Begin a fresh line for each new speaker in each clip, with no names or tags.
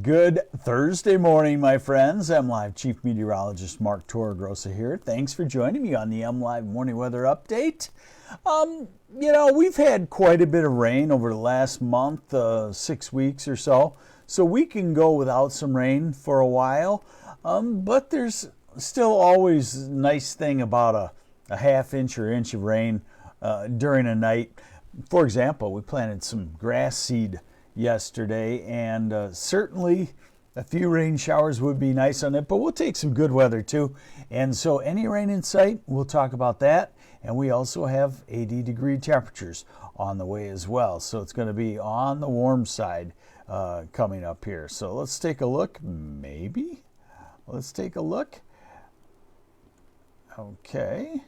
Good Thursday morning, my friends. MLive Chief Meteorologist Mark Torregrossa here. Thanks for joining me on the MLive Morning Weather Update. We've had quite a bit of rain over the last month, 6 weeks or so we can go without some rain for a while. But there's still always a nice thing about a half inch or inch of rain during a night. For example, we planted some grass seed yesterday, and certainly a few rain showers would be nice on it, but we'll take some good weather too. And so any rain in sight, we'll talk about that. And we also have 80-degree temperatures on the way as well. So it's going to be on the warm side coming up here. So let's take a look. Let's take a look. Okay.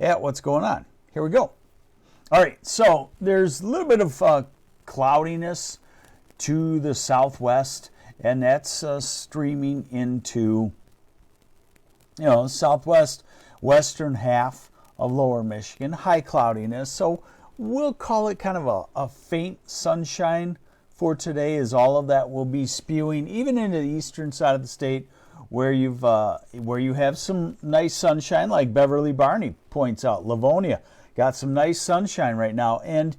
At what's going on. Here we go. All right, so there's a little bit of cloudiness to the southwest, and that's streaming into, southwest, western half of lower Michigan, high cloudiness. So we'll call it kind of a faint sunshine for today, as all of that will be spewing even into the eastern side of the state, where you have some nice sunshine, like Beverly Barney points out. Livonia got some nice sunshine right now, and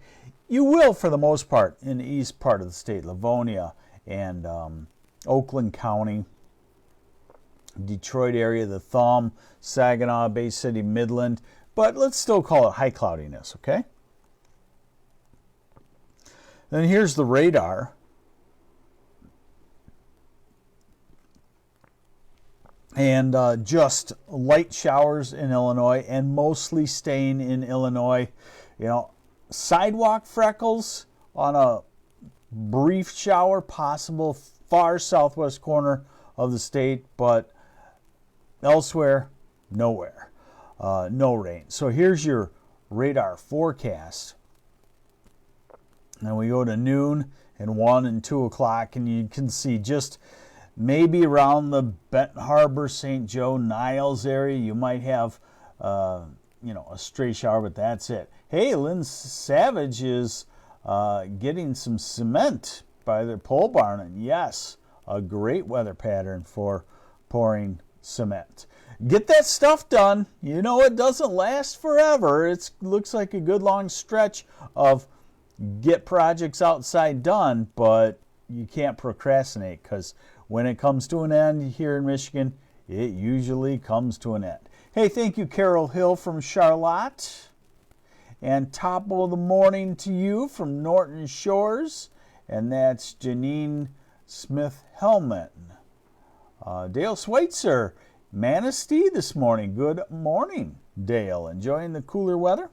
you will, for the most part, in the east part of the state, Livonia and Oakland County, Detroit area, the Thumb, Saginaw, Bay City, Midland, but let's still call it high cloudiness, okay? Then here's the radar. And just light showers in Illinois, and mostly staying in Illinois. Sidewalk freckles on a brief shower possible far southwest corner of the state, but elsewhere, nowhere. No rain. So here's your radar forecast. And we go to noon and 1 and 2 o'clock, and you can see just maybe around the Benton Harbor, St. Joe, Niles area, you might have, a stray shower, but that's it. Hey, Lynn Savage is getting some cement by their pole barn, and yes, a great weather pattern for pouring cement. Get that stuff done. It doesn't last forever. It looks like a good long stretch of get projects outside done, but you can't procrastinate, because when it comes to an end here in Michigan, it usually comes to an end. Hey, thank you, Carol Hill from Charlotte. And top of the morning to you from Norton Shores. And that's Janine Smith-Hellman. Dale Schweitzer, Manistee this morning. Good morning, Dale. Enjoying the cooler weather?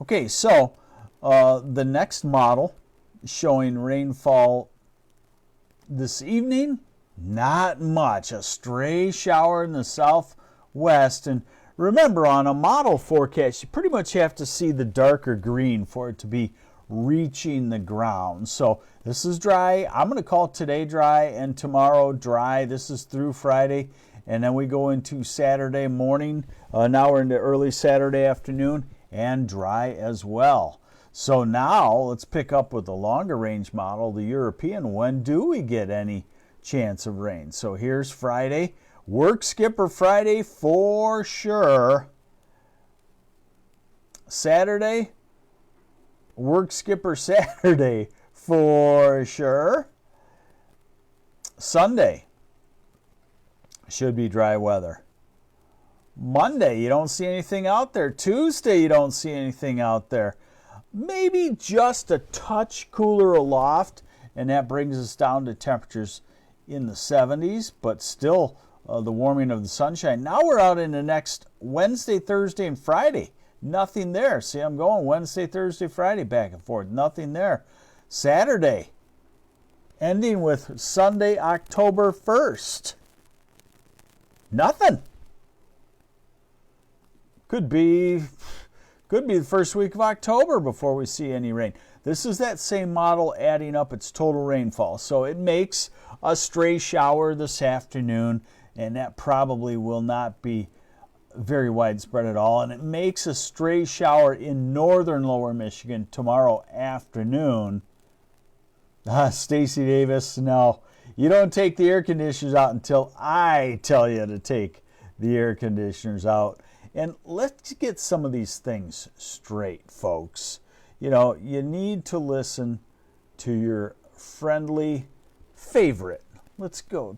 Okay, so the next model showing rainfall this evening, not much. A stray shower in the southwest. And remember, on a model forecast, you pretty much have to see the darker green for it to be reaching the ground. So this is dry. I'm going to call today dry and tomorrow dry. This is through Friday. And then we go into Saturday morning. Now we're into early Saturday afternoon, and dry as well. So now let's pick up with the longer range model, the European. When do we get any chance of rain? So here's Friday. Work skipper Friday for sure. Saturday. Work skipper Saturday for sure. Sunday should be dry weather. Monday, you don't see anything out there. Tuesday, you don't see anything out there. Maybe just a touch cooler aloft, and that brings us down to temperatures in the 70s, but still the warming of the sunshine. Now we're out in the next Wednesday, Thursday, and Friday. Nothing there. See, I'm going Wednesday, Thursday, Friday, back and forth. Nothing there. Saturday, ending with Sunday, October 1st. Nothing. Could be the first week of October before we see any rain. This is that same model adding up its total rainfall. So it makes a stray shower this afternoon, and that probably will not be very widespread at all, and it makes a stray shower in northern lower Michigan tomorrow afternoon. Stacy Davis, no, you don't take the air conditioners out until I tell you to take the air conditioners out. And let's get some of these things straight, folks. You know, you need to listen to your friendly favorite. Let's go.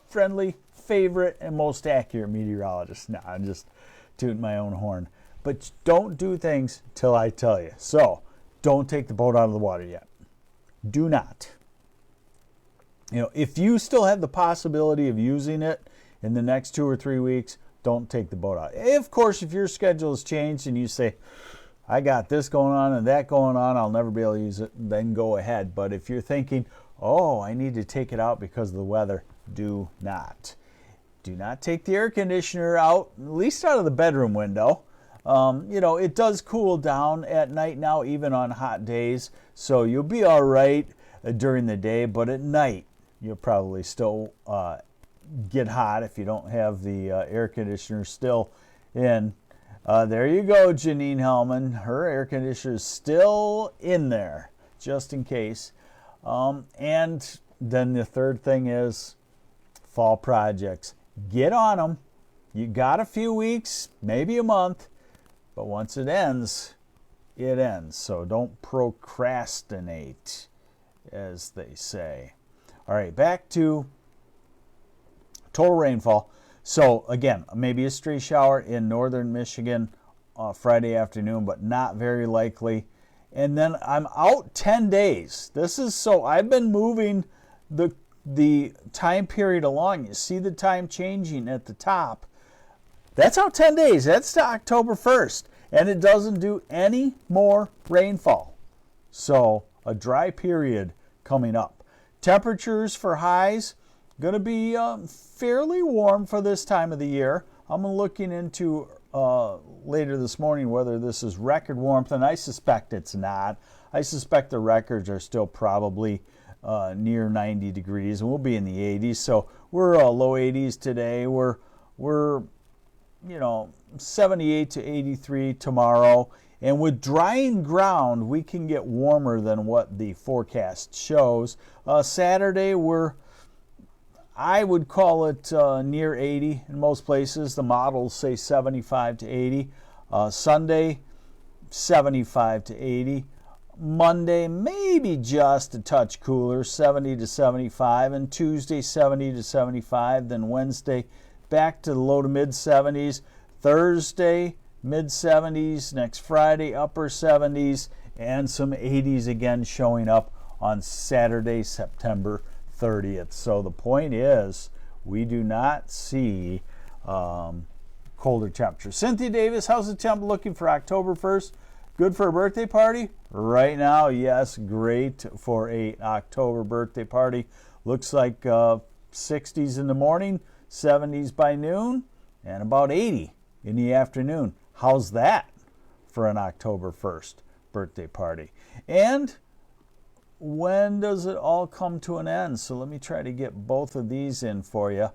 Friendly favorite and most accurate meteorologist. No, I'm just tooting my own horn. But don't do things till I tell you. So, don't take the boat out of the water yet. Do not. You know, if you still have the possibility of using it in the next 2 or 3 weeks, don't take the boat out. Of course, if your schedule has changed and you say, I got this going on and that going on, I'll never be able to use it, then go ahead. But if you're thinking, oh, I need to take it out because of the weather, do not. Do not take the air conditioner out, at least out of the bedroom window. You know, it does cool down at night now, even on hot days. So you'll be all right during the day, but at night, you'll probably still get hot if you don't have the air conditioner still in. There you go, Janine Hellman. Her air conditioner is still in there, just in case. And then the third thing is fall projects. Get on them. You got a few weeks, maybe a month, but once it ends, it ends. So don't procrastinate, as they say. All right, back to total rainfall. So again, maybe a stray shower in northern Michigan Friday afternoon, but not very likely. And then I'm out 10 days. This is so I've been moving the time period along. You see the time changing at the top. That's out 10 days. That's to October 1st. And it doesn't do any more rainfall. So a dry period coming up. Temperatures for highs going to be fairly warm for this time of the year. I'm looking into later this morning whether this is record warmth, and I suspect it's not. I suspect the records are still probably near 90 degrees, and we'll be in the 80s. So we're low 80s today. We're 78 to 83 tomorrow. And with drying ground, we can get warmer than what the forecast shows. Saturday, I would call it near 80 in most places. The models say 75 to 80. Sunday, 75 to 80. Monday, maybe just a touch cooler, 70 to 75. And Tuesday, 70 to 75. Then Wednesday, back to the low to mid 70s. Thursday, mid 70s. Next Friday, upper 70s. And some 80s again showing up on Saturday, September 30th. So the point is, we do not see colder temperatures. Cynthia Davis, how's the temp looking for October 1st? Good for a birthday party? Right now, yes, great for a October birthday party. Looks like 60s in the morning, 70s by noon, and about 80 in the afternoon. How's that for an October 1st birthday party? And when does it all come to an end? So let me try to get both of these in for you.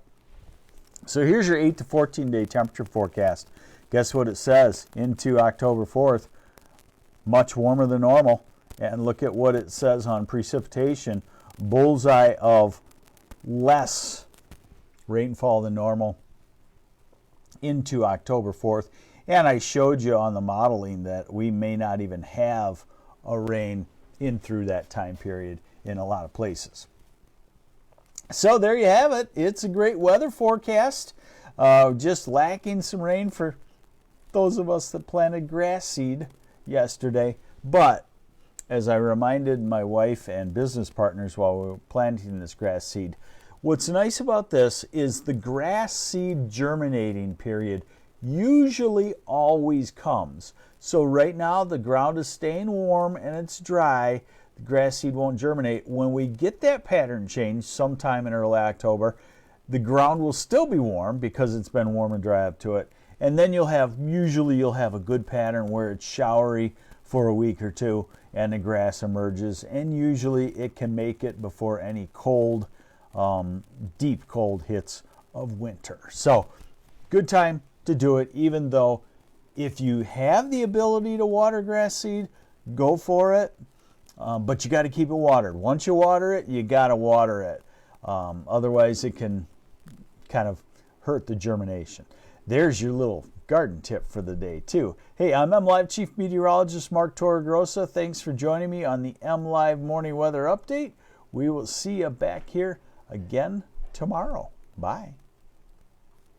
So here's your 8 to 14 day temperature forecast. Guess what it says? Into October 4th, much warmer than normal. And look at what it says on precipitation. Bullseye of less rainfall than normal into October 4th. And I showed you on the modeling that we may not even have a rain in through that time period in a lot of places. So there you have it. It's a great weather forecast. Just lacking some rain for those of us that planted grass seed yesterday. But as I reminded my wife and business partners while we were planting this grass seed, what's nice about this is the grass seed germinating period usually always comes. So right now the ground is staying warm and it's dry. The grass seed won't germinate. When we get that pattern change sometime in early October, the ground will still be warm because it's been warm and dry up to it. And then you'll have a good pattern where it's showery for a week or two and the grass emerges. And usually it can make it before any cold, deep cold hits of winter. So good time to do it, even though if you have the ability to water grass seed, go for it. But you got to keep it watered. Once you water it, you got to water it. Otherwise, it can kind of hurt the germination. There's your little garden tip for the day, too. Hey, I'm MLive Chief Meteorologist Mark Torregrossa. Thanks for joining me on the MLive Morning Weather Update. We will see you back here again tomorrow. Bye.